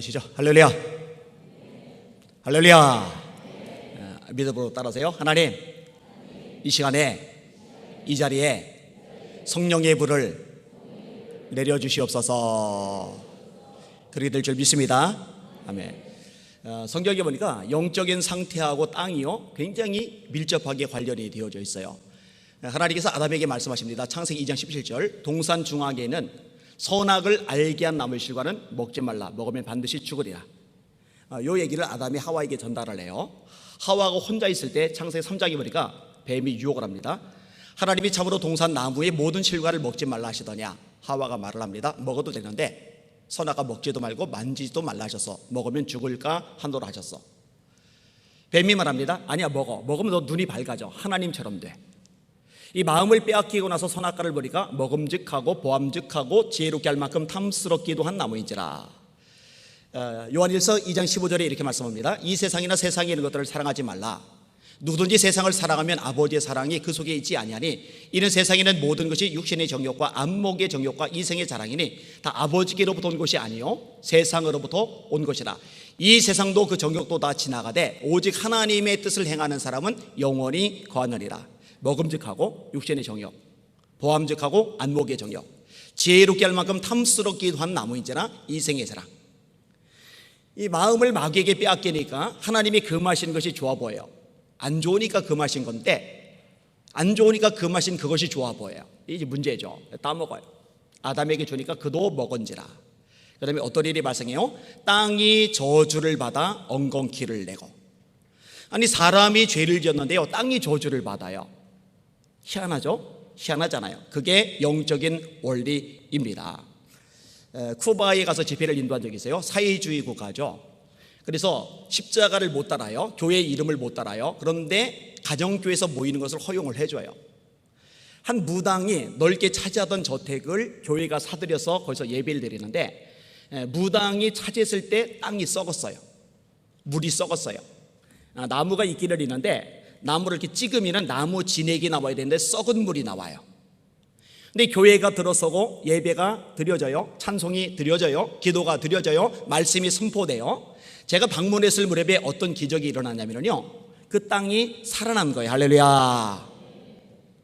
시죠. 할렐루야. 할렐루야. 믿음으로 따라하세요. 하나님, 이 시간에 이 자리에 성령의 불을 내려주시옵소서. 그렇게 될 줄 믿습니다. 아멘. 성경에 보니까 영적인 상태하고 땅이요 굉장히 밀접하게 관련이 되어져 있어요. 하나님께서 아담에게 말씀하십니다. 창세기 2장 17절, 동산 중앙에는 선악을 알게 한 나무의 실과는 먹지 말라. 먹으면 반드시 죽으리라. 이 얘기를 아담이 하와에게 전달을 해요. 하와가 혼자 있을 때 창세기 3장에 보니까 뱀이 유혹을 합니다. 하나님이 참으로 동산 나무의 모든 실과를 먹지 말라 하시더냐. 하와가 말을 합니다. 먹어도 되는데 선악과 먹지도 말고 만지지도 말라 하셔서 먹으면 죽을까 한도로 하셨어. 뱀이 말합니다. 아니야, 먹으면 너 눈이 밝아져. 하나님처럼 돼. 이 마음을 빼앗기고 나서 선악과를 보니까 먹음직하고 보암직하고 지혜롭게 할 만큼 탐스럽기도 한 나무인지라. 요한일서 2장 15절에 이렇게 말씀합니다. 이 세상이나 세상에 있는 것들을 사랑하지 말라. 누구든지 세상을 사랑하면 아버지의 사랑이 그 속에 있지 아니하니 이는 세상에 있는 모든 것이 육신의 정욕과 안목의 정욕과 이생의 자랑이니 다 아버지께로부터 온 것이 아니요 세상으로부터 온 것이라. 이 세상도 그 정욕도 다 지나가되 오직 하나님의 뜻을 행하는 사람은 영원히 거하느니라. 먹음직하고 육신의 정욕, 보암직하고 안목의 정욕, 지혜롭게 할 만큼 탐스럽기도 한 나무인지라 이생의 자랑. 이 마음을 마귀에게 빼앗기니까 하나님이 금하신 것이 좋아 보여요. 안 좋으니까 금하신 건데 안 좋으니까 금하신 그것이 좋아 보여요. 이게 문제죠. 따먹어요. 아담에게 주니까 그도 먹은지라. 그 다음에 어떤 일이 발생해요? 땅이 저주를 받아 엉겅퀴를 내고. 아니, 사람이 죄를 지었는데요 땅이 저주를 받아요. 희한하죠? 희한하잖아요. 그게 영적인 원리입니다. 쿠바에 가서 집회를 인도한 적이 있어요. 사회주의 국가죠. 그래서 십자가를 못 따라요. 교회 이름을 못 따라요. 그런데 가정교회에서 모이는 것을 허용을 해줘요. 한 무당이 넓게 차지하던 저택을 교회가 사들여서 거기서 예배를 드리는데 무당이 차지했을 때 땅이 썩었어요. 물이 썩었어요. 나무가 있기를 있는데 나무를 이렇게 찍으면 나무 진액이 나와야 되는데 썩은 물이 나와요. 근데 교회가 들어서고 예배가 드려져요. 찬송이 드려져요. 기도가 드려져요. 말씀이 선포돼요. 제가 방문했을 무렵에 어떤 기적이 일어났냐면요, 그 땅이 살아난 거예요. 할렐루야.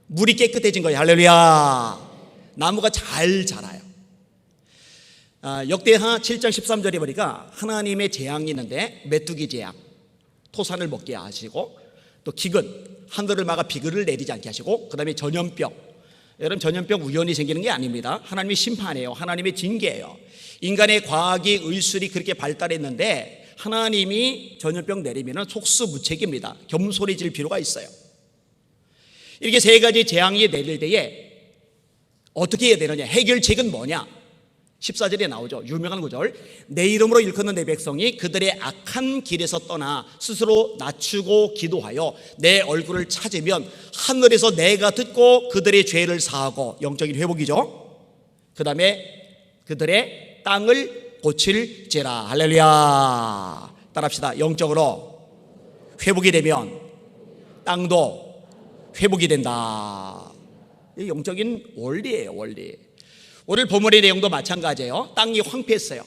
물이 깨끗해진 거예요. 할렐루야. 나무가 잘 자라요. 역대하 7장 13절에 보니까 하나님의 재앙이 있는데 메뚜기 재앙, 토산을 먹게 하시고 또 기근, 하늘을 막아 비글을 내리지 않게 하시고, 그 다음에 전염병. 여러분, 전염병 우연히 생기는 게 아닙니다. 하나님의 심판이에요. 하나님의 징계예요. 인간의 과학이 의술이 그렇게 발달했는데 하나님이 전염병 내리면 속수무책입니다. 겸손해질 필요가 있어요. 이렇게 세 가지 재앙이 내릴 때에 어떻게 해야 되느냐, 해결책은 뭐냐. 14절에 나오죠. 유명한 구절. 내 이름으로 일컫는 내 백성이 그들의 악한 길에서 떠나 스스로 낮추고 기도하여 내 얼굴을 찾으면 하늘에서 내가 듣고 그들의 죄를 사하고, 영적인 회복이죠. 그 다음에 그들의 땅을 고칠지라. 할렐루야. 따라합시다. 영적으로 회복이 되면 땅도 회복이 된다. 이 영적인 원리예요. 원리. 오늘 본문의 내용도 마찬가지예요. 땅이 황폐했어요.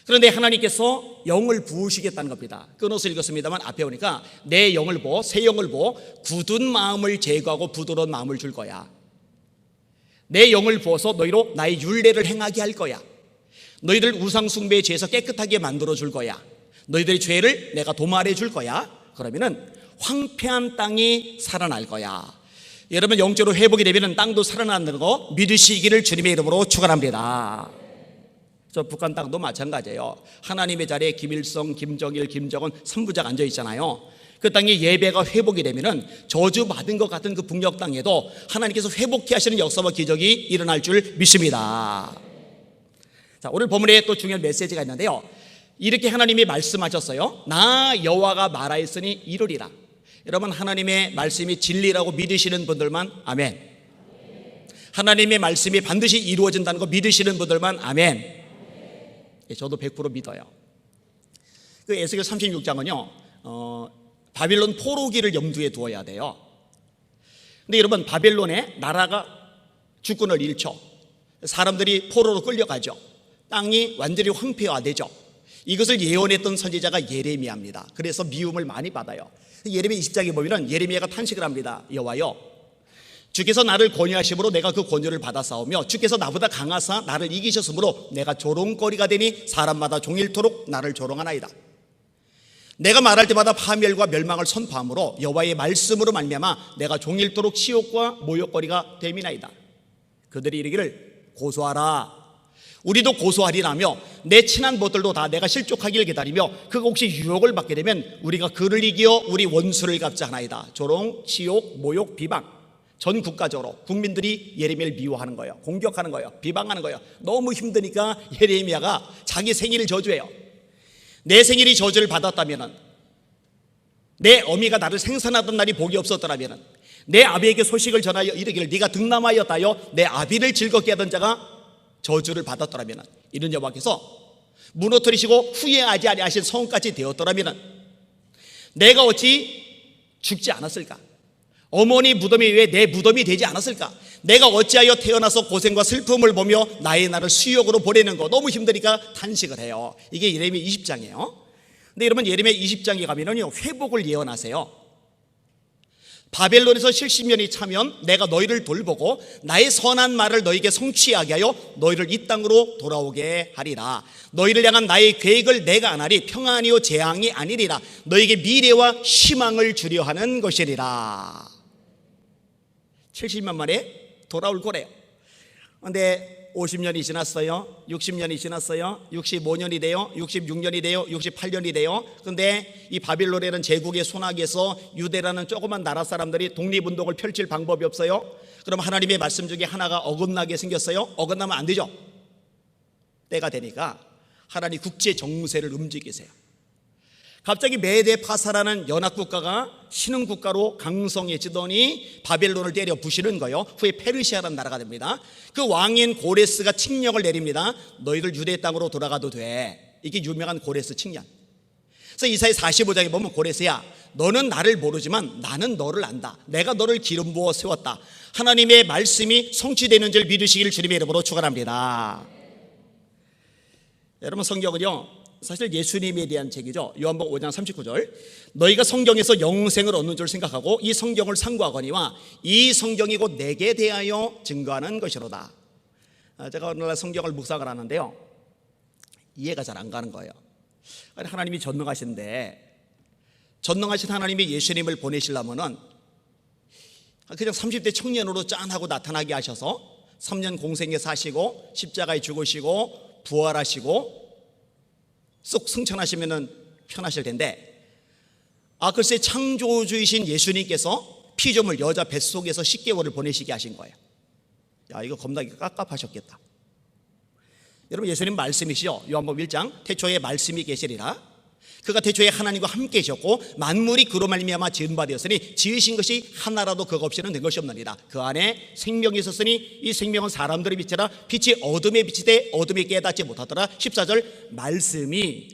그런데 하나님께서 영을 부으시겠다는 겁니다. 끊어서 읽었습니다만 앞에 오니까 내 영을 부어, 새 영을 부어 굳은 마음을 제거하고 부드러운 마음을 줄 거야. 내 영을 부어서 너희로 나의 율례를 행하게 할 거야. 너희들 우상 숭배의 죄에서 깨끗하게 만들어 줄 거야. 너희들의 죄를 내가 도말해 줄 거야. 그러면은 황폐한 땅이 살아날 거야. 여러분, 영적으로 회복이 되면 땅도 살아나는 거 믿으시기를 주님의 이름으로 축원합니다. 저 북한 땅도 마찬가지예요. 하나님의 자리에 김일성, 김정일, 김정은 3부자가 앉아 있잖아요. 그 땅에 예배가 회복이 되면 저주받은 것 같은 그 북녘 땅에도 하나님께서 회복케 하시는 역사와 기적이 일어날 줄 믿습니다. 자, 오늘 본문에 또 중요한 메시지가 있는데요, 이렇게 하나님이 말씀하셨어요. 나 여호와가 말하였으니 이루리라. 여러분, 하나님의 말씀이 진리라고 믿으시는 분들만 아멘. 하나님의 말씀이 반드시 이루어진다는 거 믿으시는 분들만 아멘. 저도 100% 믿어요. 그 에스겔 36장은요 바빌론 포로기를 염두에 두어야 돼요. 근데 여러분, 바벨론의 나라가 주권을 잃죠. 사람들이 포로로 끌려가죠. 땅이 완전히 황폐화되죠. 이것을 예언했던 선지자가 예레미야입니다. 그래서 미움을 많이 받아요. 예레미야 20장에 보면 예레미야가 탄식을 합니다. 여호와여, 주께서 나를 권유하심으로 내가 그 권유를 받아 싸우며 주께서 나보다 강하사 나를 이기셨으므로 내가 조롱거리가 되니 사람마다 종일토록 나를 조롱하나이다. 내가 말할 때마다 파멸과 멸망을 선포함으로 여호와의 말씀으로 말미암아 내가 종일토록 치욕과 모욕거리가 됨이나이다. 그들이 이르기를 고소하라. 우리도 고소하리라며 내 친한 벗들도 다 내가 실족하기를 기다리며 그가 혹시 유혹을 받게 되면 우리가 그를 이기어 우리 원수를 갚자 하나이다. 조롱, 치욕, 모욕, 비방. 전 국가적으로 국민들이 예레미야를 미워하는 거예요. 공격하는 거예요. 비방하는 거예요. 너무 힘드니까 예레미야가 자기 생일을 저주해요. 내 생일이 저주를 받았다면, 내 어미가 나를 생산하던 날이 복이 없었더라면, 내 아비에게 소식을 전하여 이르기를 네가 득남하였다여 내 아비를 즐겁게 하던 자가 저주를 받았더라면, 이런 여호와께서 무너뜨리시고 후회하지 아니하신 성까지 되었더라면 내가 어찌 죽지 않았을까? 어머니 무덤이 왜 내 무덤이 되지 않았을까? 내가 어찌하여 태어나서 고생과 슬픔을 보며 나의 날을 수욕으로 보내는 거. 너무 힘드니까 탄식을 해요. 이게 예레미야 20장이에요. 근데 여러분, 예레미야 20장에 가면은요, 회복을 예언하세요. 바벨론에서 70년이 차면 내가 너희를 돌보고 나의 선한 말을 너희에게 성취하게 하여 너희를 이 땅으로 돌아오게 하리라. 너희를 향한 나의 계획을 내가 안 하리 평안이요 재앙이 아니리라. 너희에게 미래와 희망을 주려 하는 것이리라. 70년 만에 돌아올 거래요. 그런데 50년이 지났어요. 60년이 지났어요. 65년이 돼요. 66년이 돼요. 68년이 돼요. 그런데 이 바빌론이라는 제국의 손아귀에서 유대라는 조그만 나라 사람들이 독립운동을 펼칠 방법이 없어요. 그럼 하나님의 말씀 중에 하나가 어긋나게 생겼어요. 어긋나면 안 되죠. 때가 되니까 하나님 국제 정세를 움직이세요. 갑자기 메데 파사라는 연합국가가 신흥국가로 강성해지더니 바벨론을 때려 부시는 거예요. 후에 페르시아라는 나라가 됩니다. 그 왕인 고레스가 칙령을 내립니다. 너희들 유대 땅으로 돌아가도 돼. 이게 유명한 고레스 칙령. 그래서 이사야 45장에 보면 고레스야, 너는 나를 모르지만 나는 너를 안다. 내가 너를 기름 부어 세웠다. 하나님의 말씀이 성취되는 줄 믿으시길 주님의 이름으로 축원합니다. 여러분, 성경은요 사실 예수님에 대한 책이죠. 요한복음 5장 39절, 너희가 성경에서 영생을 얻는 줄 생각하고 이 성경을 상고하거니와 이 성경이 곧 내게 대하여 증거하는 것이로다. 제가 오늘날 성경을 묵상을 하는데요, 이해가 잘 안 가는 거예요. 하나님이 전능하신데 전능하신 하나님이 예수님을 보내시려면은 그냥 30대 청년으로 짠하고 나타나게 하셔서 3년 공생에 사시고 십자가에 죽으시고 부활하시고 쏙 승천하시면 편하실 텐데, 글쎄 창조주이신 예수님께서 피조물 여자 뱃속에서 10개월을 보내시게 하신 거예요. 야, 이거 겁나게 깝깝하셨겠다. 여러분, 예수님 말씀이시죠. 요한복음 1장, 태초에 말씀이 계시리라. 그가 태초에 하나님과 함께 계셨고 만물이 그로 말미암아 지은 바 되었으니 지으신 것이 하나라도 그가 없이는 된 것이 없느니라. 그 안에 생명이 있었으니 이 생명은 사람들의 빛이라. 빛이 어둠에 비치되 어둠이 깨닫지 못하더라. 14절, 말씀이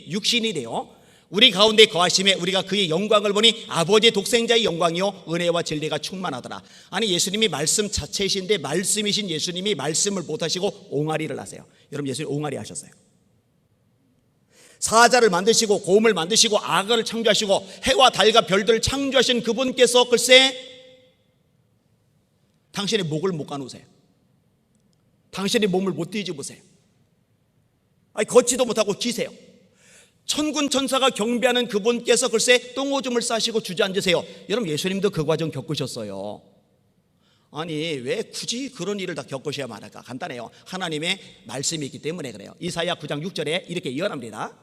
육신이 되어 우리 가운데 거하심에 우리가 그의 영광을 보니 아버지의 독생자의 영광이요 은혜와 진리가 충만하더라. 아니, 예수님이 말씀 자체이신데 말씀이신 예수님이 말씀을 못하시고 옹알이를 하세요. 여러분, 예수님 옹알이 하셨어요. 사자를 만드시고 곰을 만드시고 악어를 창조하시고 해와 달과 별들을 창조하신 그분께서 글쎄 당신의 목을 못 가누세요. 당신의 몸을 못 뒤집으세요. 걷지도 못하고 기세요. 천군 천사가 경배하는 그분께서 글쎄 똥오줌을 싸시고 주저앉으세요. 여러분, 예수님도 그 과정 겪으셨어요. 아니, 왜 굳이 그런 일을 다 겪으셔야만 할까? 간단해요. 하나님의 말씀이 있기 때문에 그래요. 이사야 9장 6절에 이렇게 예언합니다.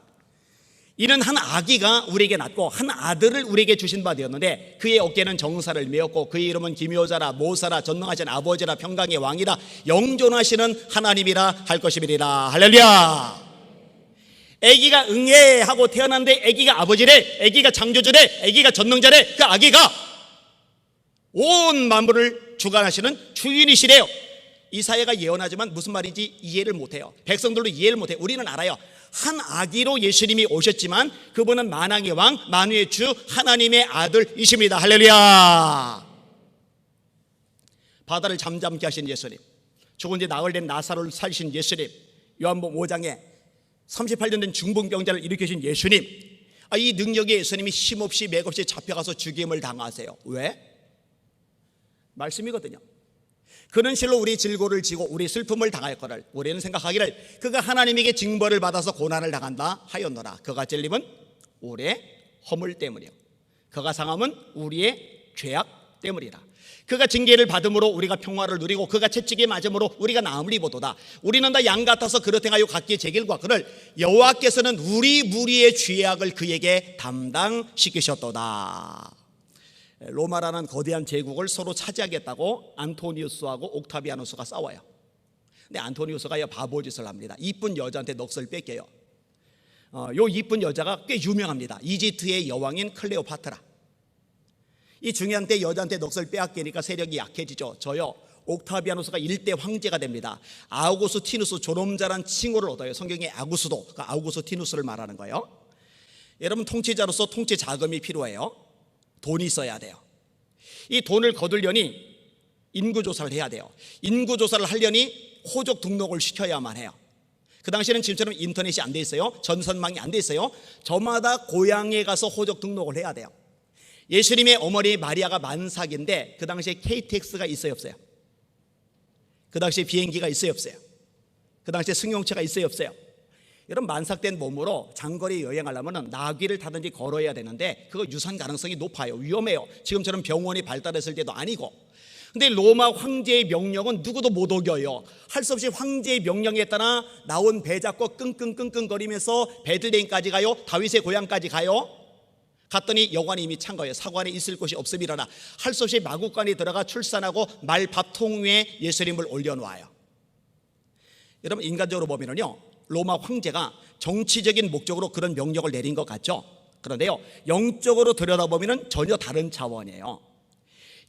이는 한 아기가 우리에게 낳고 한 아들을 우리에게 주신 바 되었는데 그의 어깨는 정사를 메었고 그의 이름은 기묘자라 모사라 전능하신 아버지라 평강의 왕이라 영존하시는 하나님이라 할 것이니라. 할렐루야. 아기가 응애 하고 태어났는데 아기가 아버지래, 아기가 창조주래, 아기가 전능자래. 그 아기가 온 만물을 주관하시는 주인이시래요. 이사야가 예언하지만 무슨 말인지 이해를 못해요. 백성들도 이해를 못해요. 우리는 알아요. 한 아기로 예수님이 오셨지만 그분은 만왕의 왕, 만유의 주, 하나님의 아들이십니다. 할렐루야. 바다를 잠잠케 하신 예수님, 죽은 지 나흘 된 나사로를 살리신 예수님, 요한복음 5장에 38년 된 중풍병자를 일으키신 예수님, 이 능력의 예수님이 힘없이 맥없이 잡혀가서 죽임을 당하세요. 왜? 말씀이거든요. 그는 실로 우리 질고를 지고 우리 슬픔을 당할 거를 우리는 생각하기를 그가 하나님에게 징벌을 받아서 고난을 당한다 하였노라. 그가 찔림은 우리의 허물 때문이요 그가 상함은 우리의 죄악 때문이라. 그가 징계를 받음으로 우리가 평화를 누리고 그가 채찍에 맞음으로 우리가 나음을 입어도다. 우리는 다 양 같아서 그릇 행하여 각기 제 길과 그를 여호와께서는 우리 무리의 죄악을 그에게 담당시키셨도다. 로마라는 거대한 제국을 서로 차지하겠다고 안토니우스하고 옥타비아누스가 싸워요. 근데 안토니우스가 바보짓을 합니다. 이쁜 여자한테 넋을 뺏겨요. 요 이쁜 여자가 꽤 유명합니다. 이집트의 여왕인 클레오파트라. 이 중요한 때 여자한테 넋을 빼앗기니까 세력이 약해지죠. 저요 옥타비아누스가 일대 황제가 됩니다. 아우구스티누스 존엄자란 칭호를 얻어요. 성경에 아구스도, 그러니까 아우구스티누스를 말하는 거예요. 여러분 통치자로서 통치 자금이 필요해요. 돈이 있어야 돼요. 이 돈을 거두려니 인구조사를 해야 돼요. 인구조사를 하려니 호적 등록을 시켜야만 해요. 그 당시에는 지금처럼 인터넷이 안 돼 있어요. 전선망이 안 돼 있어요. 저마다 고향에 가서 호적 등록을 해야 돼요. 예수님의 어머니 마리아가 만삭인데 그 당시에 KTX가 있어요 없어요? 그 당시에 비행기가 있어요 없어요? 그 당시에 승용차가 있어요 없어요? 여러분 만삭된 몸으로 장거리 여행하려면 나귀를 타든지 걸어야 되는데 그거 유산 가능성이 높아요. 위험해요. 지금처럼 병원이 발달했을 때도 아니고. 근데 로마 황제의 명령은 누구도 못 어겨요. 할 수 없이 황제의 명령에 따라 나온 배 잡고 끙끙끙끙거리면서 베들레헴까지 가요. 다윗의 고향까지 가요. 갔더니 여관이 이미 찬 거예요. 사관에 있을 곳이 없음이라나 할 수 없이 마구간에 들어가 출산하고 말 밥통 위에 예수님을 올려놓아요. 여러분 인간적으로 보면은요 로마 황제가 정치적인 목적으로 그런 명령을 내린 것 같죠. 그런데요 영적으로 들여다보면 전혀 다른 차원이에요.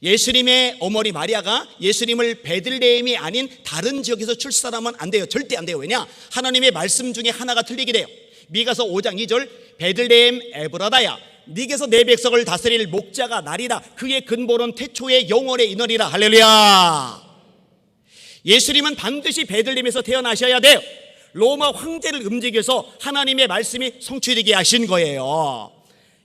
예수님의 어머니 마리아가 예수님을 베들레헴이 아닌 다른 지역에서 출산하면 안 돼요. 절대 안 돼요. 왜냐? 하나님의 말씀 중에 하나가 틀리게 돼요. 미가서 5장 2절 베들레헴 에브라다야 네게서 내 백성을 다스릴 목자가 나리라. 그의 근본은 태초의 영원의 인원이라. 할렐루야. 예수님은 반드시 베들레헴에서 태어나셔야 돼요. 로마 황제를 움직여서 하나님의 말씀이 성취되게 하신 거예요.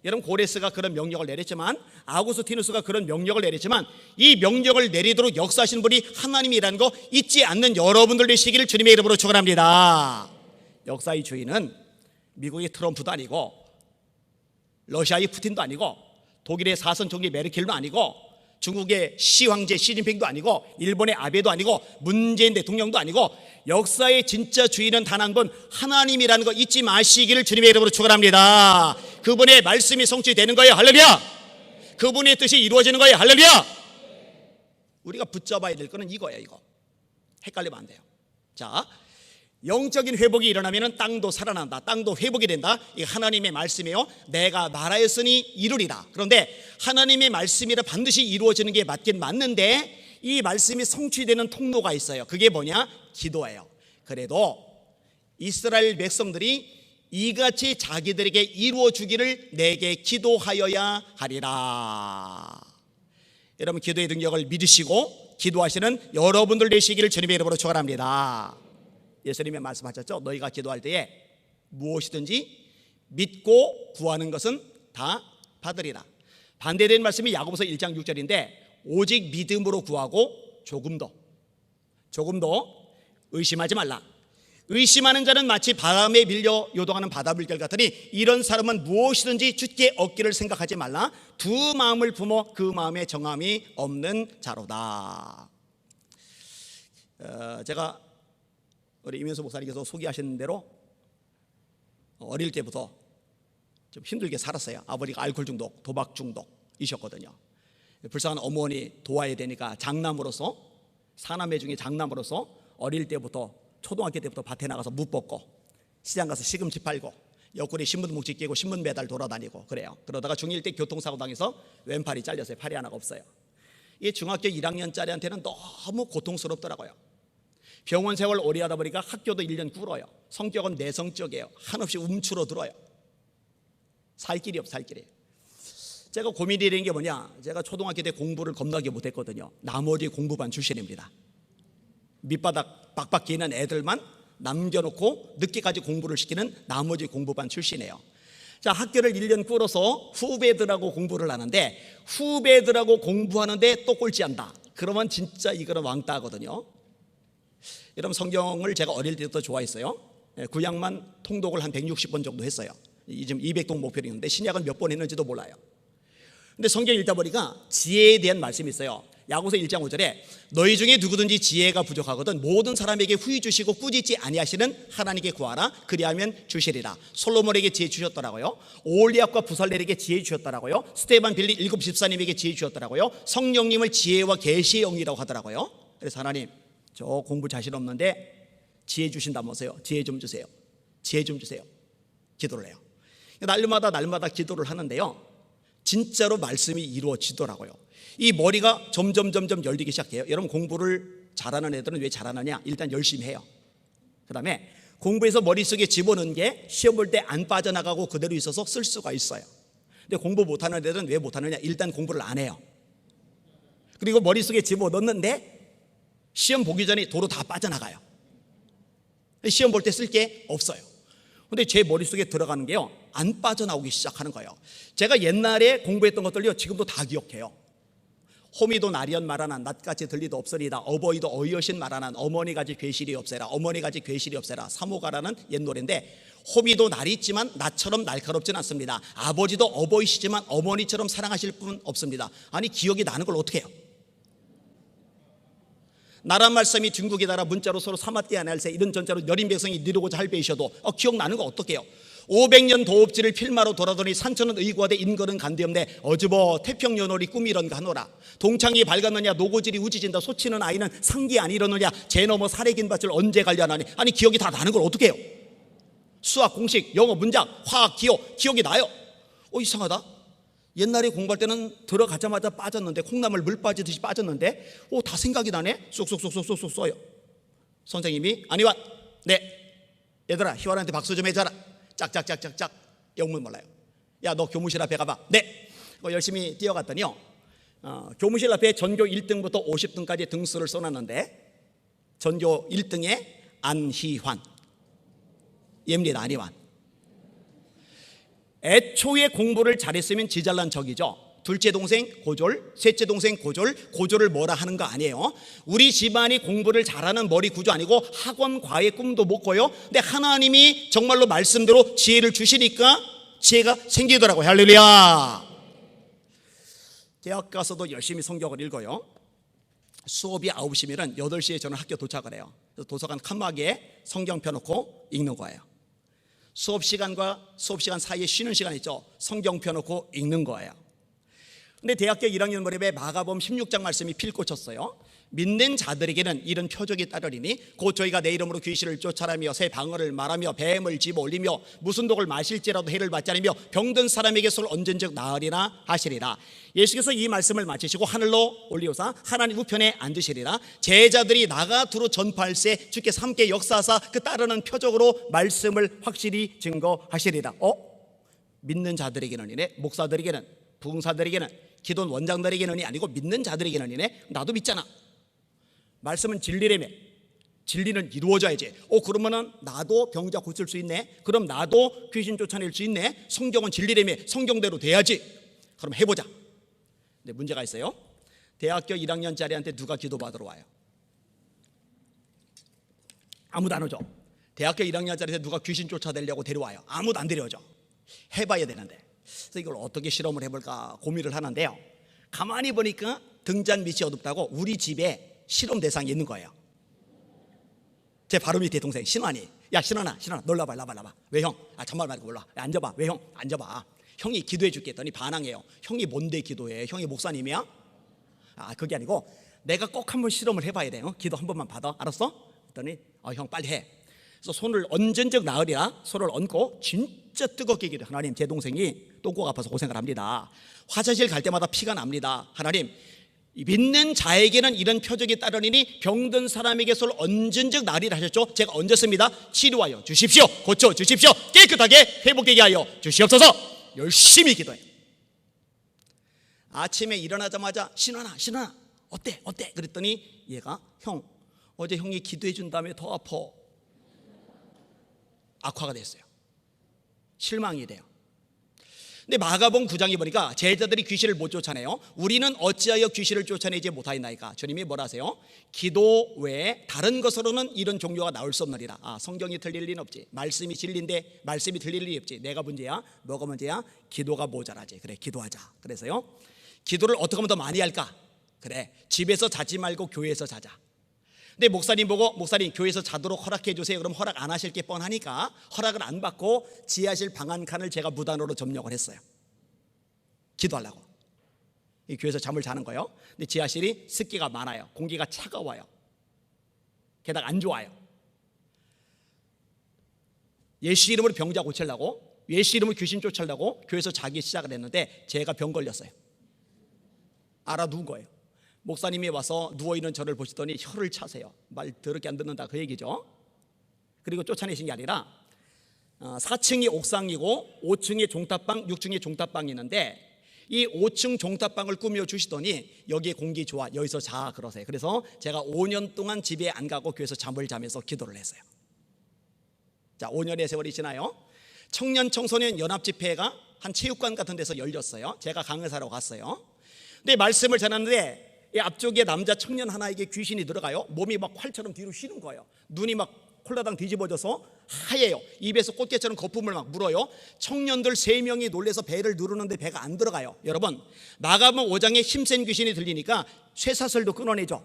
여러분 고레스가 그런 명령을 내렸지만 아우구스티누스가 그런 명령을 내렸지만 이 명령을 내리도록 역사하신 분이 하나님이라는 거 잊지 않는 여러분들 되시기를 주님의 이름으로 축원합니다. 역사의 주인은 미국의 트럼프도 아니고 러시아의 푸틴도 아니고 독일의 사선 총리 메르켈도 아니고 중국의 시황제 시진핑도 아니고 일본의 아베도 아니고 문재인 대통령도 아니고 역사의 진짜 주인은 단 한 분 하나님이라는 거 잊지 마시기를 주님의 이름으로 축원합니다. 그분의 말씀이 성취되는 거예요. 할렐루야. 그분의 뜻이 이루어지는 거예요. 할렐루야. 우리가 붙잡아야 될 거는 이거예요. 이거 헷갈리면 안 돼요. 자, 영적인 회복이 일어나면 땅도 살아난다. 땅도 회복이 된다. 이 하나님의 말씀이에요. 내가 말하였으니 이루리라. 그런데 하나님의 말씀이라 반드시 이루어지는 게 맞긴 맞는데 이 말씀이 성취되는 통로가 있어요. 그게 뭐냐? 기도예요. 그래도 이스라엘 백성들이 이같이 자기들에게 이루어주기를 내게 기도하여야 하리라. 여러분 기도의 능력을 믿으시고 기도하시는 여러분들 되시기를 주님의 이름으로 축원합니다. 예수님의 말씀하셨죠. 너희가 기도할 때에 무엇이든지 믿고 구하는 것은 다 받으리라. 반대된 말씀이 야고보서 1장 6절인데 오직 믿음으로 구하고 조금 더 의심하지 말라. 의심하는 자는 마치 바람에 밀려 요동하는 바다물결 같으니 이런 사람은 무엇이든지 주께 얻기를 생각하지 말라. 두 마음을 품어 그 마음에 정함이 없는 자로다. 제가 우리 이면수 목사님께서 소개하신 대로 어릴 때부터 좀 힘들게 살았어요. 아버지가 알코올 중독, 도박 중독이셨거든요. 불쌍한 어머니 도와야 되니까 장남으로서 사남매 중에 장남으로서 어릴 때부터 초등학교 때부터 밭에 나가서 무 뽑고 시장 가서 시금치 팔고 옆구리 신문뭉치 끼고 신문 매달 돌아다니고 그래요. 그러다가 중1 때 교통사고 당해서 왼팔이 잘렸어요. 팔이 하나가 없어요. 이 중학교 1학년짜리한테는 너무 고통스럽더라고요. 병원 생활 오래 하다 보니까 학교도 1년 꿇어요. 성격은 내성적이에요. 한없이 움츠러들어요. 살 길이 없어, 살 길이. 제가 고민이 되는 게 뭐냐, 제가 초등학교 때 공부를 겁나게 못했거든요. 나머지 공부반 출신입니다. 밑바닥 빡빡 기는 애들만 남겨놓고 늦게까지 공부를 시키는 나머지 공부반 출신이에요. 자, 학교를 1년 꾸려서 후배들하고 공부를 하는데 후배들하고 공부하는데 또 꼴찌한다. 그러면 진짜 이거는 왕따거든요. 여러분, 성경을 제가 어릴 때부터 좋아했어요. 구약만 통독을 한 160번 정도 했어요. 지금 200동 목표를 있는데 신약은 몇 번 했는지도 몰라요. 근데 성경 읽다 보니까 지혜에 대한 말씀이 있어요. 야고보서 1장 5절에 너희 중에 누구든지 지혜가 부족하거든 모든 사람에게 후히 주시고 꾸짖지 아니하시는 하나님께 구하라 그리하면 주시리라. 솔로몬에게 지혜 주셨더라고요. 오홀리압과 부살렐에게 지혜 주셨더라고요. 스데반 빌리 7 집사님에게 지혜 주셨더라고요. 성령님을 지혜와 계시의 영이라고 하더라고요. 그래서 하나님, 저 공부 자신 없는데 지혜 주신다면서요. 지혜 좀 주세요. 지혜 좀 주세요. 기도를 해요. 날마다 기도를 하는데요, 진짜로 말씀이 이루어지더라고요. 이 머리가 점점 열리기 시작해요. 여러분, 공부를 잘하는 애들은 왜 잘하느냐? 일단 열심히 해요. 그 다음에 공부해서 머릿속에 집어넣은 게 시험 볼 때 안 빠져나가고 그대로 있어서 쓸 수가 있어요. 근데 공부 못하는 애들은 왜 못하느냐? 일단 공부를 안 해요. 그리고 머릿속에 집어넣는데 시험 보기 전에 도로 다 빠져나가요. 시험 볼 때 쓸 게 없어요. 근데 제 머릿속에 들어가는 게요, 안 빠져나오기 시작하는 거예요. 제가 옛날에 공부했던 것들요, 지금도 다 기억해요. 호미도 나리언 말하나 낫같이 들리도 없으리다. 어버이도 어이여신 말하나 어머니같이 괴실이 없애라. 어머니같이 괴실이 없애라. 사모가라는 옛 노래인데, 호미도 날이 있지만 나처럼 날카롭진 않습니다. 아버지도 어버이시지만 어머니처럼 사랑하실 분 없습니다. 아니, 기억이 나는 걸 어떻게 해요? 나란 말씀이 중국에다가 문자로 서로 사마띠 아날세 이런 전자로 여린 백성이 니르고자 할 베이셔도 기억나는 거 어떻게 해요? 500년 도읍지를 필마로 돌아더니 산천은 의구하되 인거는 간대없네. 어즈버 태평연월이 꿈이런가 하노라. 동창이 밝았느냐 노고질이 우지진다. 소치는 아이는 상기 아니려느냐. 제 넘어 사례긴 밭을 언제 관리하나니. 아니, 기억이 다 나는 걸 어떻게 해요? 수학 공식, 영어 문장, 화학 기억이 나요. 이상하다. 옛날에 공부할 때는 들어가자마자 빠졌는데, 콩나물 물 빠지듯이 빠졌는데 다 생각이 나네. 쏙쏙 써요. 선생님이 아니와 네, 얘들아 희환한테 박수 좀 해줘라. 짝짝짝짝짝. 영문 몰라요. 야, 너 교무실 앞에 가봐. 네. 열심히 뛰어갔더니요, 교무실 앞에 전교 1등부터 50등까지 등수를 써놨는데 전교 1등에 안희환, 얘입니다. 안희환. 애초에 공부를 잘했으면 지잘난 척이죠. 둘째 동생 고졸, 셋째 동생 고졸을 뭐라 하는 거 아니에요. 우리 집안이 공부를 잘하는 머리 구조 아니고 학원 과외 꿈도 못 꿔요. 근데 하나님이 정말로 말씀대로 지혜를 주시니까 지혜가 생기더라고요. 할렐루야. 대학 가서도 열심히 성경을 읽어요. 수업이 9시면 8시에 저는 학교 도착을 해요. 그래서 도서관 칸막이에 성경 펴놓고 읽는 거예요. 수업 시간과 수업 시간 사이에 쉬는 시간 있죠. 성경 펴놓고 읽는 거예요. 근데 대학교 1학년 무렵에 마가복음 16장 말씀이 필꽂혔어요. 믿는 자들에게는 이런 표적이 따르리니 곧 저희가 내 이름으로 귀신을 쫓아내며 새 방언을 말하며 뱀을 집어 올리며 무슨 독을 마실지라도 해를 받지 않으며 병든 사람에게 손을 얹은 즉 나으리라 하시리라. 예수께서 이 말씀을 마치시고 하늘로 올리오사 하나님 우편에 앉으시리라. 제자들이 나가 두루 전파할세 주께서 함께 역사하사 그 따르는 표적으로 말씀을 확실히 증거하시리라. 믿는 자들에게는 이네, 목사들에게는, 부흥사들에게는, 기도원 원장들에게는 아니고 믿는 자들에게는 이네. 나도 믿잖아. 말씀은 진리라며. 진리는 이루어져야지. 그러면은 나도 병자 고칠 수 있네. 그럼 나도 귀신 쫓아낼 수 있네. 성경은 진리라며. 성경대로 돼야지. 그럼 해보자. 근데 문제가 있어요. 대학교 1학년짜리한테 누가 기도 받으러 와요? 아무도 안 오죠. 대학교 1학년짜리한테 누가 귀신 쫓아내려고 데려와요? 아무도 안 데려오죠. 해봐야 되는데. 그래서 이걸 어떻게 실험을 해볼까 고민을 하는데요, 가만히 보니까 등잔 밑이 어둡다고 우리 집에 실험 대상이 있는 거예요. 제 바로 밑에 동생 신환이. 야, 신환아 놀라봐. 왜 형? 정말 말고 몰라. 야, 앉아봐. 왜 형? 앉아봐. 형이 기도해 줄게 했더니 반항해요. 형이 뭔데 기도해? 형이 목사님이야? 그게 아니고 내가 꼭 한번 실험을 해봐야 돼요. 기도 한 번만 받아. 알았어? 했더니 형 빨리 해. 그래서 손을 얹은 적 나으리라. 손을 얹고 진짜 뜨겁게 기도해. 하나님, 제 동생이 똥꼬가 아파서 고생을 합니다. 화장실 갈 때마다 피가 납니다. 하나님, 믿는 자에게는 이런 표적이 따르니 병든 사람에게 손을 얹은 적 나으리라 하셨죠. 제가 얹었습니다. 치료하여 주십시오. 고쳐 주십시오. 깨끗하게 회복되게 하여 주시옵소서. 열심히 기도해. 아침에 일어나자마자 신환아 어때? 그랬더니 얘가 형, 어제 형이 기도해 준 다음에 더 아파. 악화가 됐어요. 실망이 돼요. 근데 마가복음 9장에 보니까 제자들이 귀신을 못 쫓아내요. 우리는 어찌하여 귀신을 쫓아내지 못하였나이까? 주님이 뭐라 하세요? 기도 외에 다른 것으로는 이런 종교가 나올 수 없느니라. 성경이 틀릴 리는 없지. 말씀이 진리인데 말씀이 틀릴 리 없지. 내가 문제야? 뭐가 문제야? 기도가 모자라지. 그래, 기도하자. 그래서요, 기도를 어떻게 하면 더 많이 할까? 그래, 집에서 자지 말고 교회에서 자자. 근데 목사님 보고, 목사님 교회에서 자도록 허락해 주세요. 그럼 허락 안 하실 게 뻔하니까 허락을 안 받고 지하실 방 한 칸을 제가 무단으로 점령을 했어요. 기도하려고. 이 교회에서 잠을 자는 거예요. 근데 지하실이 습기가 많아요. 공기가 차가워요. 게다가 안 좋아요. 예수 이름으로 병자 고치려고, 예수 이름으로 귀신 쫓으려고 교회에서 자기 시작을 했는데 제가 병 걸렸어요. 알아둔 거예요. 목사님이 와서 누워있는 저를 보시더니 혀를 차세요. 말 더럽게 안 듣는다, 그 얘기죠. 그리고 쫓아내신 게 아니라 4층이 옥상이고 5층이 종탑방, 6층이 종탑방이 있는데 이 5층 종탑방을 꾸며주시더니 여기에 공기 좋아, 여기서 자, 그러세요. 그래서 제가 5년 동안 집에 안 가고 교회에서 잠을 자면서 기도를 했어요. 자, 5년의 세월이 지나요. 청년 청소년 연합집회가 한 체육관 같은 데서 열렸어요. 제가 강의사로 갔어요. 근데 말씀을 전하는데 이 앞쪽에 남자 청년 하나에게 귀신이 들어가요. 몸이 막 활처럼 뒤로 휘는 거예요. 눈이 막 콜라당 뒤집어져서 하얘요. 입에서 꽃게처럼 거품을 막 물어요. 청년들 3명이 놀래서 배를 누르는데 배가 안 들어가요. 여러분, 마가복음 5장에 힘센 귀신이 들리니까 쇠사슬도 끊어내죠.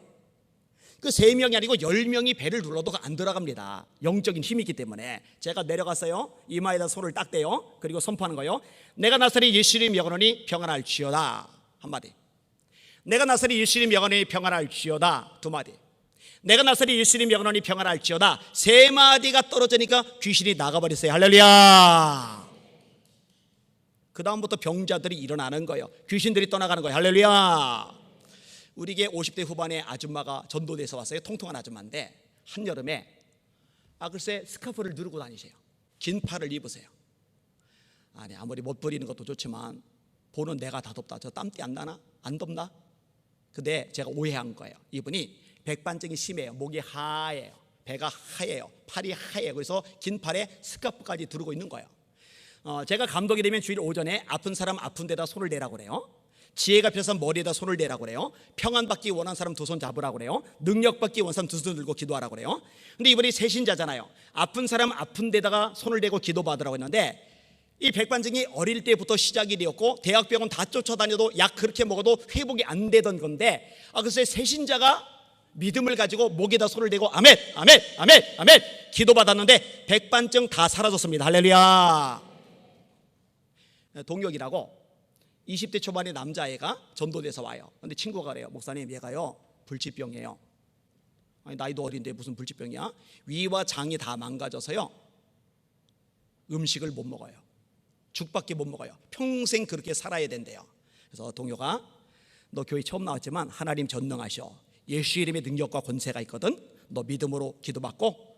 그 3명이 아니고 10명이 배를 눌러도 안 들어갑니다. 영적인 힘이 있기 때문에. 제가 내려갔어요. 이마에다 손을 딱 대요. 그리고 선포하는 거예요. 내가 나사렛 예수의 명하노니 평안할지어다. 한마디. 내가 나사렛 예수의 명하노니 평안할지어다. 2마디. 내가 나사렛 예수의 명하노니 평안할지어다. 3마디가 떨어지니까 귀신이 나가버렸어요. 할렐루야. 그 다음부터 병자들이 일어나는 거예요. 귀신들이 떠나가는 거예요. 할렐루야. 우리에게 50대 후반의 아줌마가 전도돼서 왔어요. 통통한 아줌마인데 한여름에 글쎄 스카프를 누르고 다니세요. 긴 팔을 입으세요. 아니, 아무리 못 버리는 것도 좋지만 보는 내가 다 덥다. 저 땀띠 안 나나? 안 덥나? 근데 제가 오해한 거예요. 이분이 백반증이 심해요. 목이 하얘요. 배가 하얘요. 팔이 하얘요. 그래서 긴 팔에 스카프까지 두르고 있는 거예요. 제가 감독이 되면 주일 오전에 아픈 사람 아픈 데다 손을 대라고 그래요. 지혜가 필요한 머리에다 손을 대라고 그래요. 평안받기 원하는 사람 2손 잡으라고 그래요. 능력받기 원하는 사람 2손 들고 기도하라고 그래요. 근데 이분이 새신자잖아요. 아픈 사람 아픈 데다가 손을 대고 기도받으라고 했는데 이 백반증이 어릴 때부터 시작이 되었고 대학병원 다 쫓아다녀도 약 그렇게 먹어도 회복이 안 되던 건데 글쎄 새신자가 믿음을 가지고 목에다 손을 대고 아멘 아멘 아멘 아멘 기도받았는데 백반증 다 사라졌습니다. 할렐루야. 동역이라고 20대 초반의 남자애가 전도돼서 와요. 근데 친구가 그래요. 목사님, 얘가요 불치병이에요. 아니, 나이도 어린데 무슨 불치병이야? 위와 장이 다 망가져서요 음식을 못 먹어요. 죽밖에 못 먹어요. 평생 그렇게 살아야 된대요. 그래서 동료가 너 교회 처음 나왔지만 하나님 전능하셔. 예수 이름의 능력과 권세가 있거든. 너 믿음으로 기도받고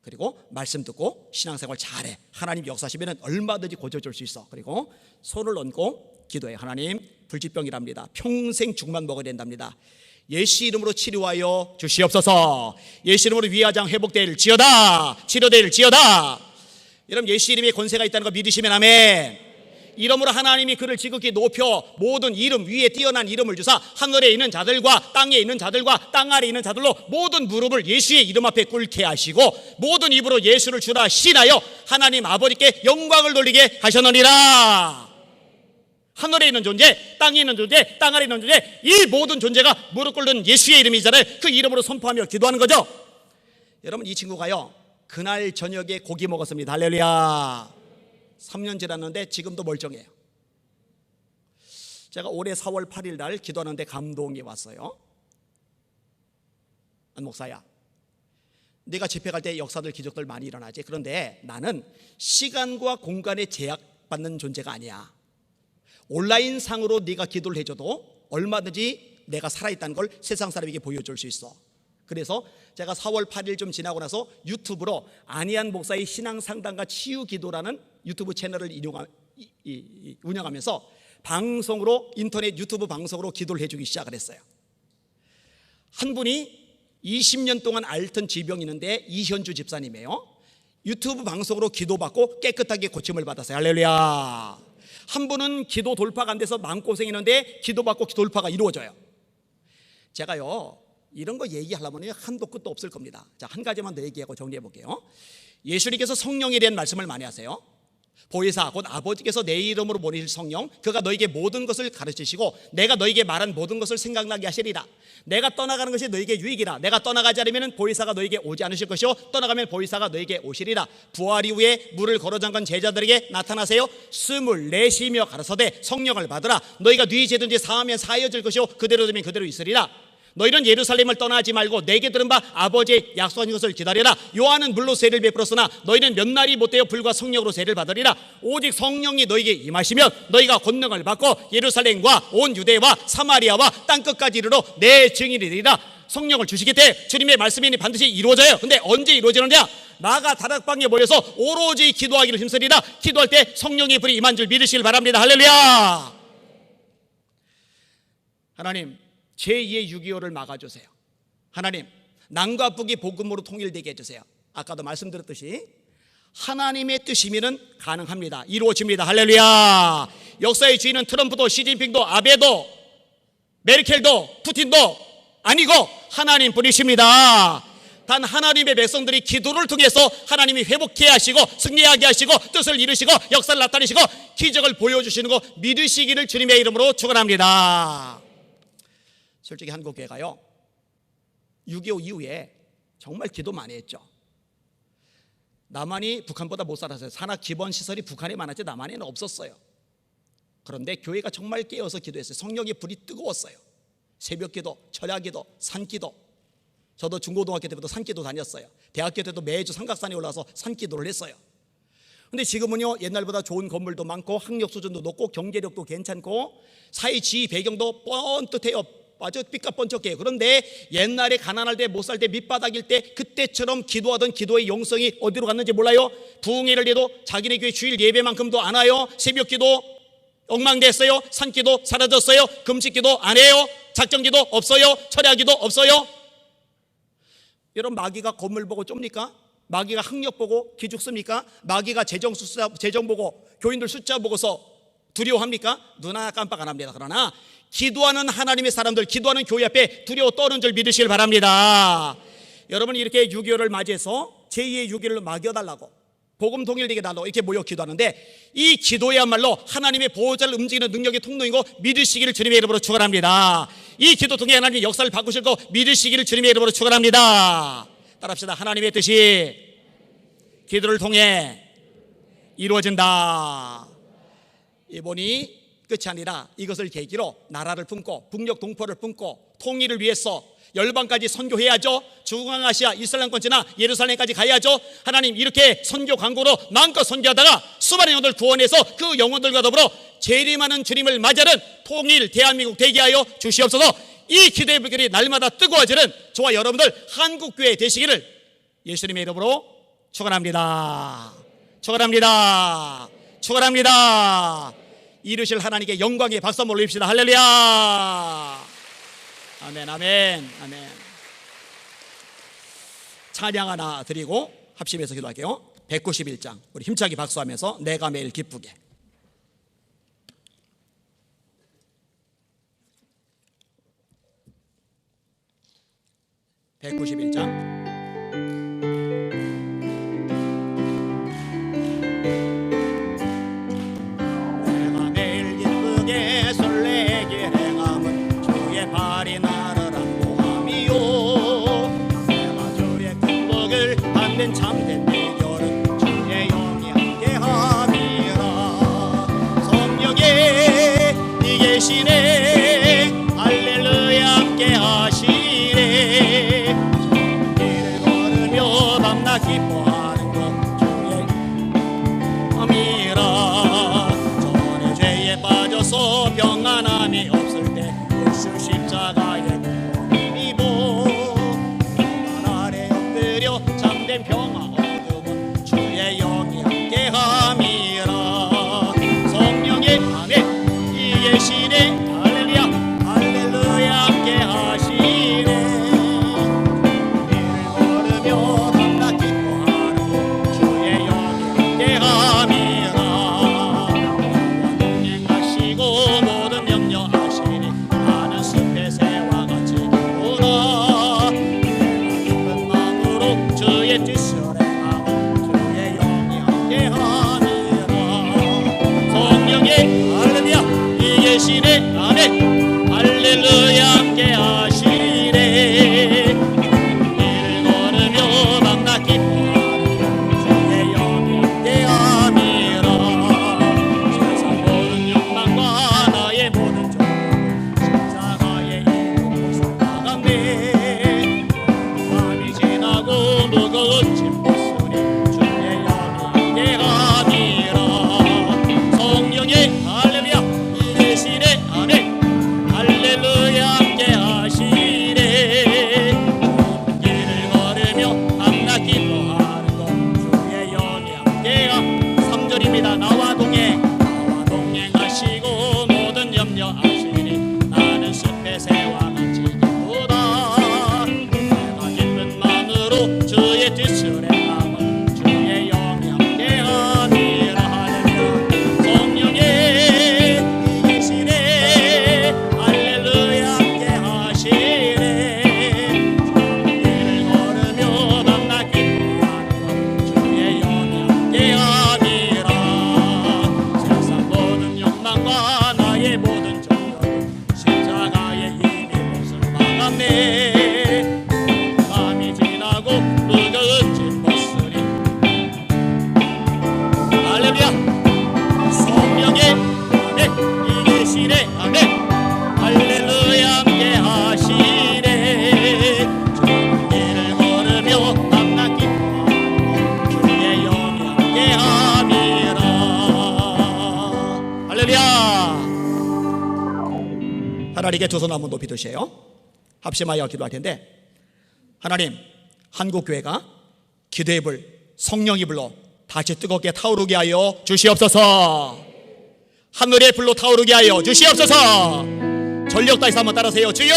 그리고 말씀 듣고 신앙생활 잘해. 하나님 역사하시면 얼마든지 고쳐줄 수 있어. 그리고 손을 얹고 기도해. 하나님, 불치병이랍니다. 평생 죽만 먹어야 된답니다. 예수 이름으로 치료하여 주시옵소서. 예수 이름으로 위화장 회복될지어다. 치료될지어다. 여러분, 예수 이름의 권세가 있다는 거 믿으시면 아멘. 이름으로 하나님이 그를 지극히 높여 모든 이름 위에 뛰어난 이름을 주사 하늘에 있는 자들과 땅에 있는 자들과 땅 아래에 있는 자들로 모든 무릎을 예수의 이름 앞에 꿇게 하시고 모든 입으로 예수를 주라 신하여 하나님 아버지께 영광을 돌리게 하셨느니라. 하늘에 있는 존재, 땅에 있는 존재, 땅 아래에 있는 존재, 이 모든 존재가 무릎 꿇는 예수의 이름이잖아요. 그 이름으로 선포하며 기도하는 거죠. 여러분, 이 친구가요 그날 저녁에 고기 먹었습니다. 할렐루야. 3년 지났는데 지금도 멀쩡해요. 제가 올해 4월 8일 날 기도하는데 감동이 왔어요. 안 목사야, 네가 집회 갈 때 역사들 기적들 많이 일어나지. 그런데 나는 시간과 공간에 제약받는 존재가 아니야. 온라인 상으로 네가 기도를 해줘도 얼마든지 내가 살아있다는 걸 세상 사람에게 보여줄 수 있어. 그래서 제가 4월 8일 좀 지나고 나서 유튜브로 안희안 목사의 신앙상담과 치유기도라는 유튜브 채널을 운영하면서 방송으로, 인터넷 유튜브 방송으로 기도를 해주기 시작을 했어요. 한 분이 20년 동안 앓던 질병이 있는데 이현주 집사님이에요. 유튜브 방송으로 기도받고 깨끗하게 고침을 받았어요. 할렐루야. 한 분은 기도 돌파가 안 돼서 마음고생했는데 기도받고 돌파가 이루어져요. 제가요 이런 거 얘기하려면 한도 끝도 없을 겁니다. 자, 한 가지만 더 얘기하고 정리해 볼게요. 예수님께서 성령에 대한 말씀을 많이 하세요. 보혜사 곧 아버지께서 내 이름으로 보내실 성령, 그가 너에게 모든 것을 가르치시고 내가 너에게 말한 모든 것을 생각나게 하시리라. 내가 떠나가는 것이 너에게 유익이라. 내가 떠나가지 않으면 보혜사가 너에게 오지 않으실 것이요 떠나가면 보혜사가 너에게 오시리라. 부활 이후에 물을 걸어 잠간 제자들에게 나타나세요. 24시며 가라사대 성령을 받으라. 너희가 네 죄든지 사하면 사하여질 것이요 그대로 되면 그대로 있으리라. 너희는 예루살렘을 떠나지 말고 내게 들은 바 아버지의 약속하신 것을 기다리라. 요한은 물로 세를 베풀었으나 너희는 몇 날이 못되어 불과 성령으로 세를 받으리라. 오직 성령이 너희에게 임하시면 너희가 권능을 받고 예루살렘과 온 유대와 사마리아와 땅끝까지 이르러 내 증인이 되리라. 성령을 주시겠대. 주님의 말씀이 반드시 이루어져요. 근데 언제 이루어지느냐? 나가 다락방에 모여서 오로지 기도하기를 힘쓰리라. 기도할 때 성령의 불이 임한 줄 믿으시길 바랍니다. 할렐루야. 하나님, 제2의 6.25를 막아주세요. 하나님, 남과 북이 복음으로 통일되게 해주세요. 아까도 말씀드렸듯이 하나님의 뜻이면 가능합니다. 이루어집니다. 할렐루야. 역사의 주인은 트럼프도 시진핑도 아베도 메르켈도 푸틴도 아니고 하나님 분이십니다. 단 하나님의 백성들이 기도를 통해서 하나님이 회복케 하시고 승리하게 하시고 뜻을 이루시고 역사를 나타내시고 기적을 보여주시는 거 믿으시기를 주님의 이름으로 축원합니다. 솔직히 한국교회가요 6.25 이후에 정말 기도 많이 했죠. 남한이 북한보다 못 살았어요. 산업 기본 시설이 북한에 많았지 남한에는 없었어요. 그런데 교회가 정말 깨어서 기도했어요. 성령의 불이 뜨거웠어요. 새벽기도, 철야기도, 산기도. 저도 중고등학교 때부터 산기도 다녔어요. 대학교 때도 매주 삼각산에 올라가서 산기도를 했어요. 근데 지금은요 옛날보다 좋은 건물도 많고 학력 수준도 높고 경제력도 괜찮고 사회 지위 배경도 뻔듯해요. 아주 삐까뻔쩍해요. 그런데 옛날에 가난할 때 못 살 때 밑바닥일 때 그때처럼 기도하던 기도의 영성이 어디로 갔는지 몰라요. 부흥회를 해도 자기네 교회 주일 예배만큼도 안 와요. 새벽기도 엉망됐어요. 산기도 사라졌어요. 금식기도 안 해요. 작정기도 없어요. 철야기도 없어요. 여러분, 마귀가 건물 보고 쫍니까? 마귀가 학력 보고 기죽습니까? 마귀가 재정 보고 교인들 숫자 보고서 두려워합니까? 눈 하나 깜빡 안 합니다. 그러나 기도하는 하나님의 사람들, 기도하는 교회 앞에 두려워 떠는 줄 믿으시길 바랍니다. 여러분, 이렇게 6.25를 맞이해서 제2의 6.25를 막여달라고 복음 통일되게 달라고 이렇게 모여 기도하는데 이 기도야말로 하나님의 보호자를 움직이는 능력의 통로이고 믿으시기를 주님의 이름으로 축원합니다. 이 기도 통해 하나님의 역사를 바꾸실 거 믿으시기를 주님의 이름으로 축원합니다. 따라합시다. 하나님의 뜻이 기도를 통해 이루어진다. 이번이 끝이 아니라 이것을 계기로 나라를 품고 북녘 동포를 품고 통일을 위해서 열방까지 선교해야죠. 중앙아시아 이슬람권 지나 예루살렘까지 가야죠. 하나님, 이렇게 선교 광고로 마음껏 선교하다가 수많은 영혼들 구원해서 그 영혼들과 더불어 재림하는 주님을 맞이하는 통일 대한민국 되게 하여 주시옵소서. 이 기도의 불길이 날마다 뜨거워지는 저와 여러분들 한국교회 되시기를 예수님의 이름으로 축원합니다. 축원합니다. 축원합니다. 이루실 하나님께 영광의 박수 한번 올립시다. 할렐루야. 아멘, 아멘, 아멘. 찬양 하나 드리고 합심해서 기도할게요. 191장 우리 힘차게 박수하면서 내가 매일 기쁘게. (191장) 참된 비결은 주의 영이 함께함이라. 성령에 이 계시네. 할렐루야 함께하시네. 길을 걸으며 밤낮 기뻐하는 것 주의 함이라. 전에 죄에 빠져서 평안함이 없을 때 예수 십자가에 몸이고 평안 아래 엎드려 참된 평화 얻음은 주의 영이 함께함이라. 성령의 안에 이 계시네. 할렐루야 할렐루야 함께하시네. 길을 걸으며 밤낮 기뻐하는 것 주의 합시다. 나와 동행하시고 모든 염려 아시니 나는 숲의 새와 같이 기쁘다. 내가 기쁜 마음으로 주의 뜻을 행함은 주의 영이 함께하니라. 할렐루야. 성령의 이 계시네 할렐루야 함께하시네. 길을 걸으며 밤낮 기뻐하는 주의 영이 함께하니라. 세상 모든 욕망과 나의 모든 정욕은 십자가의 힘이 못을 막았네. 밤이 지나고 무거운 짐 벗으리. 할렐루야. 성령의 아멘 이 계시네 아멘 할렐루야 함께 하시네. 주의 길을 걸으며 밤낮 기뻐하고 주의 영이 함께 함이라. 할렐루야. 하나님께 두 손 한번 높이 드세요. 합심하여 기도할 텐데, 하나님, 한국교회가 기도의 불, 성령의 불로 다시 뜨겁게 타오르게 하여 주시옵소서. 하늘의 불로 타오르게 하여 주시옵소서. 전력 다해서 한번 따라세요. 주여!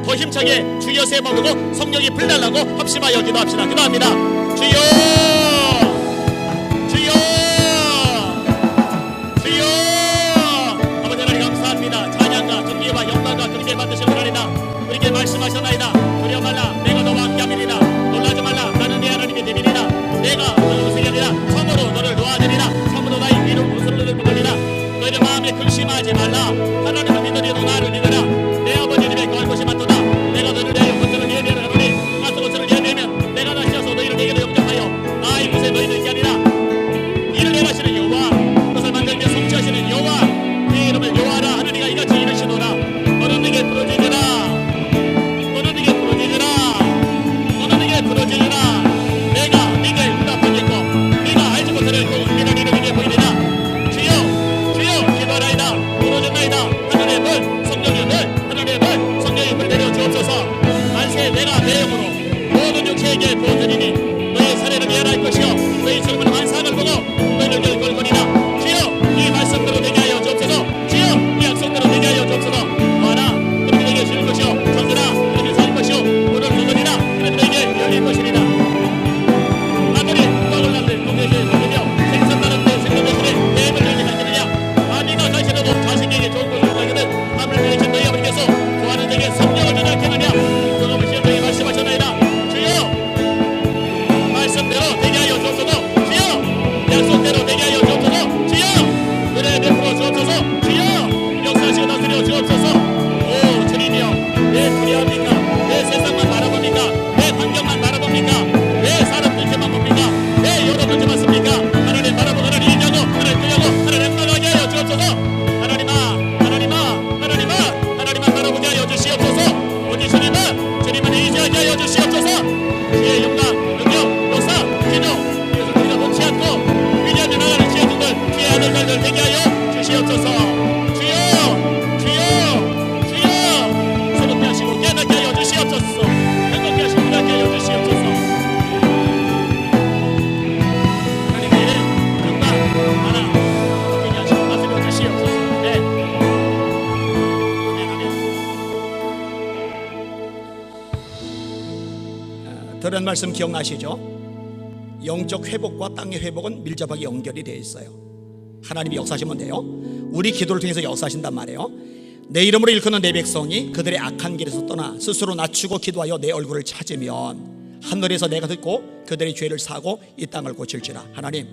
더 힘차게 주여 세 번 부르고 성령이 불달라고 합심하여 기도합시다. 기도합니다. 주여! 주여! 주여! 아버지 하나님 감사합니다. 찬양과 존귀와 영광과 그리게 만드신 하나님이다. 우리에게 말씀하셨나이다. 두려워 말라 내가 너와 함께함이니라. 놀라지 말라 나는 네 하나님의 대민이라. 내가 너를 웃으게 하리라. 참으로 너를 놓아주리라. 참으로 나의 이름 웃음을 부르리라. 너희의 마음에 근심하지 말라. 하나님을 믿으리도 나를 믿으라. 내 아버지님의 거할 곳이 많도다. 내가 너를 내어 것들을 예배하노니 가서 것들을 예배하면 내가 다시 와서 너희를 내게로 영접하여 나의 곳에 너희를 있게 하리라. 이를 행하시는 여호와 그것을 만들며 성취하시는 여호와 네 이름을 여호와라 하느니가 이같이 이르시노라. 너는 내게 부르짖으라. 너는 내게 부르짖으라. 너는 내게 부르짖으라. 내가 네게 응답하겠고 네가 알지 못하는 그 은밀한 일을 네게 보이리라. 주여 주여 기도하나이다. 부르짖나이다. 하늘의 불 성령의 불 하늘의 불 성령의 불 내려 주옵소서. 만세 내가 내 영으로 모든 육체에게 부어드리니 너희 사례를 미안할 것이요 너희 젊은 환상을 보고 너희를 걸거리라. 주여 이 말씀대로 되게 하여 주옵소서. 주여 이 약속대로 되게 하여 주옵소서. 와라 그들에게 주는 것이요 전들아 그들이 살 것이요 문을 두드리라 그들에게 열릴 것이리라. 하늘이 떡을 낳는 동네에 먹으며 생선나는 데 생선대신에 뱀을 열게 만드느냐. 아비가 가시려도 자식에게 좋은 것을 하거든 함을 내리신 너희 아버지께서 구하는 자에게 성령을 주지 않겠느냐. 그놈의 시험장에 말씀하셨나이다. 주여 말씀대로 되게 하여 주옵소서. 주여 약속대로 되게 하여 주옵소서. 주여 은혜 베풀어 주옵소서. 주여 역사하시고 다스려 주옵소서. 오 주님이여 왜 두려워합니까? 왜 세상만 바라봅니까? 왜 환경만 바라봅니까? 왜 사람 눈치만 봅니까? 왜 여러 문제 많습니까? 하나님 바라보고 하나님 이기하고 하나님 끌려고 하나님 나가게 하여 주옵소서. 하나님아 하나님아 하나님아 하나님만 바라보게 하여 주시옵소서. 오직 주님은 의지하게 하여 주시옵소서. 주의 영광 능력 역사 기도 이것을 우리가 놓지 않고 위대하게 나가는 주의 종들 주의 아들들을 되게 하여 주시옵소서. 주여 주여 주여 새롭게 하시고 깨닫게 하여 주시옵소서. 행복게 하시고 깨닫게 하여 주시옵소서. 하나님의 영광 하나 되게 하시고 다스려 주시옵소서. 네. 아멘. 들은 말씀 기억나시죠? 영적 회복과 땅의 회복은 밀접하게 연결이 되어 있어요. 하나님이 역사하시면 돼요. 우리 기도를 통해서 역사하신단 말이에요. 내 이름으로 일컫는 내 백성이 그들의 악한 길에서 떠나 스스로 낮추고 기도하여 내 얼굴을 찾으면 하늘에서 내가 듣고 그들의 죄를 사고 이 땅을 고칠지라. 하나님,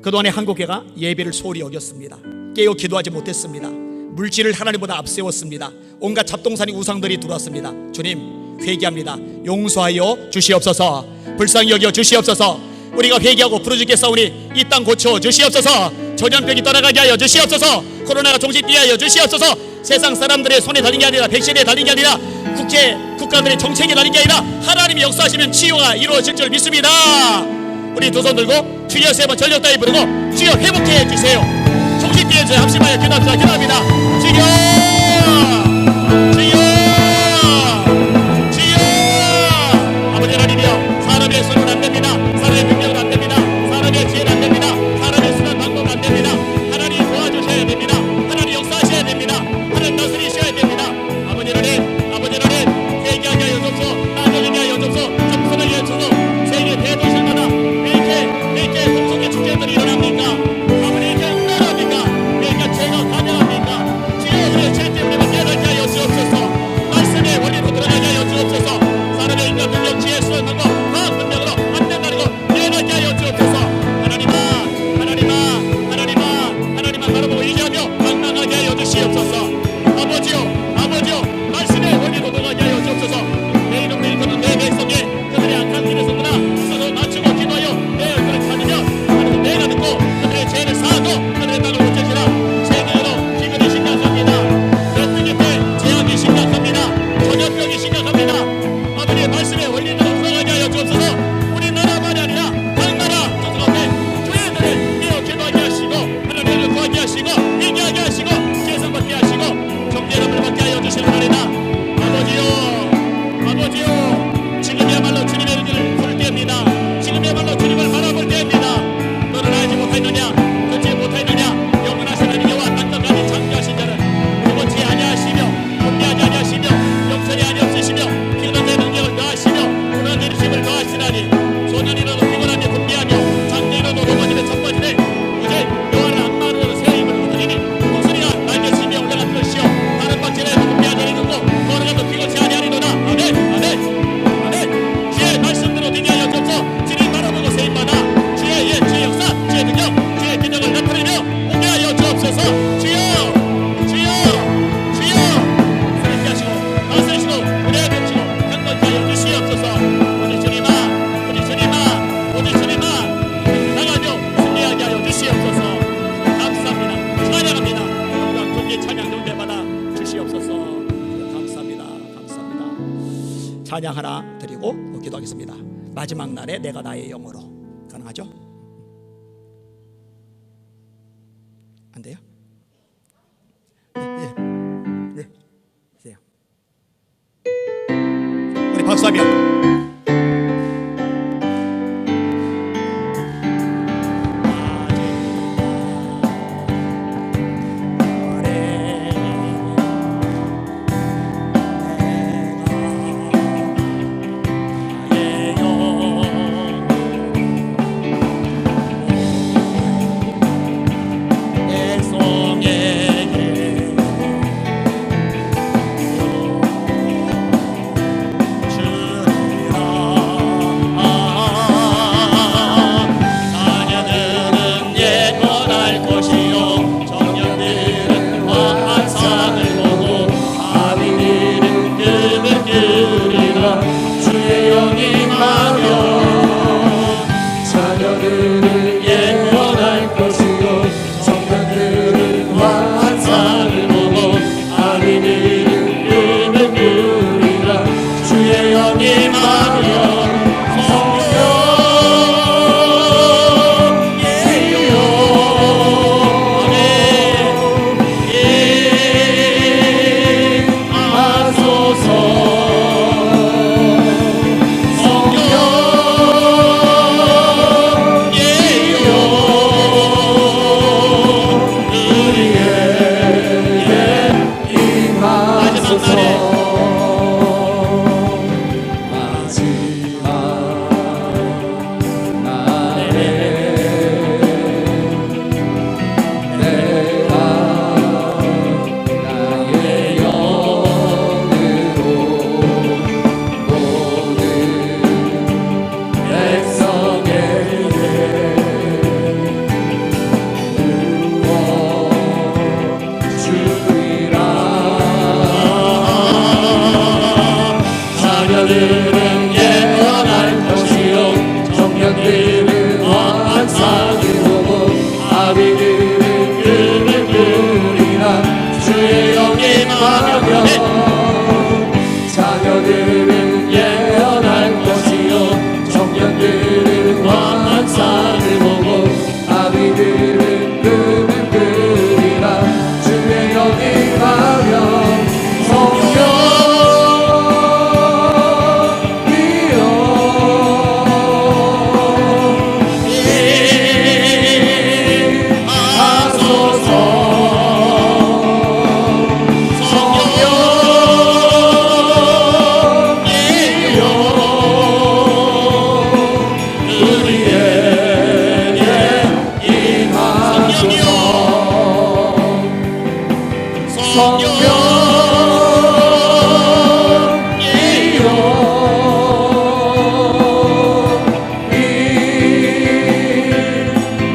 그동안에 한국교회가 예배를 소홀히 여겼습니다. 깨어 기도하지 못했습니다. 물질을 하나님보다 앞세웠습니다. 온갖 잡동사니 우상들이 들어왔습니다. 주님 회개합니다. 용서하여 주시옵소서. 불쌍히 여겨 주시옵소서. 우리가 회개하고 부르짖겠사오니 이 땅 고쳐 주시옵소서. 전염병이 떠나가게 하여 주시옵소서. 코로나가 종식되게 하여 주시옵소서. 세상 사람들의 손에 달린 게 아니라 백신에 달린 게 아니라 국가들의 정책에 달린 게 아니라 하나님이 역사하시면 치유가 이루어질 줄 믿습니다. 우리 두 손 들고 주여 세 번 전력 다해 부르고 주여 회복해 주세요. 종식되게 해주세요. 합심하여 기도합시다. 기도합니다. 주여 주여 주여. 아버지 하나님이여 사람의 손은 안 됩니다. 사람의 능력은 안 됩니다. 사람의 지혜 찬양 하나 드리고 기도하겠습니다. 마지막 날에 내가 나의 영으로. 가능하죠? 안 돼요? 네. 주세요. 우리 박수하며 성령